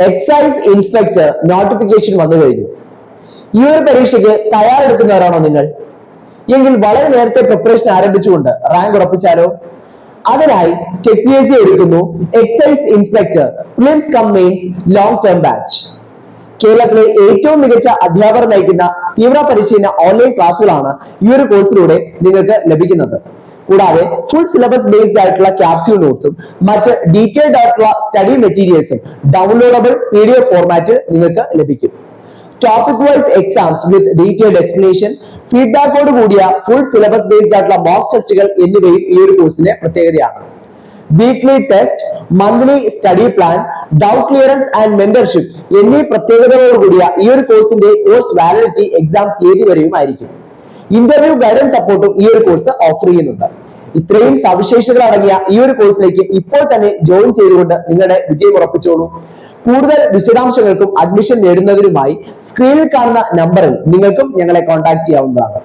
Excise inspector notification വന്നു കഴിഞ്ഞു. ഈ ഒരു പരീക്ഷയ്ക്ക് തയ്യാറെടുക്കുന്നവരാണോ നിങ്ങൾ? എങ്കിൽ വളരെ നേരത്തെ പ്രിപ്പറേഷൻ ആരംഭിച്ചുകൊണ്ട് റാങ്ക് ഉറപ്പിച്ചാലോ? അതിനായി ടെക്നിയസി എടുക്കുന്നു excise inspector prelims come mains long term batch. കേരളത്തിലെ ഏറ്റവും മികച്ച അധ്യാപകർ നയിക്കുന്ന തീവ്ര പരിശീലന ഓൺലൈൻ ക്ലാസ്സുകളാണ് ഈ ഒരു കോഴ്സിലൂടെ നിങ്ങൾക്ക് ലഭിക്കുന്നത്. കൂടാതെ ഫുൾ സിലബസ് ബേസ്ഡ് ആയിട്ടുള്ള ക്യാപ്സ്യൂൾ നോട്ട്സും മറ്റ് ഡീറ്റെയിൽഡ് ആയിട്ടുള്ള സ്റ്റഡി മെറ്റീരിയൽസും ഡൗൺലോഡബിൾ PDF ഫോർമാറ്റിൽ നിങ്ങൾക്ക് ലഭിക്കും. Topic wise exams with detailed explanation, ഫീഡ്ബാക്കോട് കൂടിയ ഫുൾ സിലബസ് ബേസ്ഡ് ആയിട്ടുള്ള മോക്ക് ടെസ്റ്റുകൾ എന്നിവയും ഈ ഒരു കോഴ്സിന്റെ പ്രത്യേകതയാണ്. Weekly test, monthly study plan, doubt clearance and mentorship എന്നീ പ്രത്യേകതകളോടുകൂടിയ ഈ ഒരു കോഴ്സിന്റെ കോഴ്സ് വാലിഡിറ്റി എക്സാം തീയതി വരെയും ആയിരിക്കും. ഇന്റർവ്യൂ ഗൈഡൻസ് സപ്പോർട്ടും ഈ ഒരു കോഴ്സ് ഓഫർ ചെയ്യുന്നുണ്ട്. ഇത്രയും സവിശേഷതകൾ അടങ്ങിയ ഈ ഒരു കോഴ്സിലേക്ക് ഇപ്പോൾ തന്നെ ജോയിൻ ചെയ്തുകൊണ്ട് നിങ്ങളുടെ വിജയം ഉറപ്പിച്ചോളൂ. കൂടുതൽ വിശദാംശങ്ങൾക്കും അഡ്മിഷൻ നേടുന്നതിനുമായി സ്ക്രീനിൽ കാണുന്ന നമ്പറിൽ നിങ്ങൾക്കും ഞങ്ങളെ കോൺടാക്ട് ചെയ്യാവുന്നതാണ്.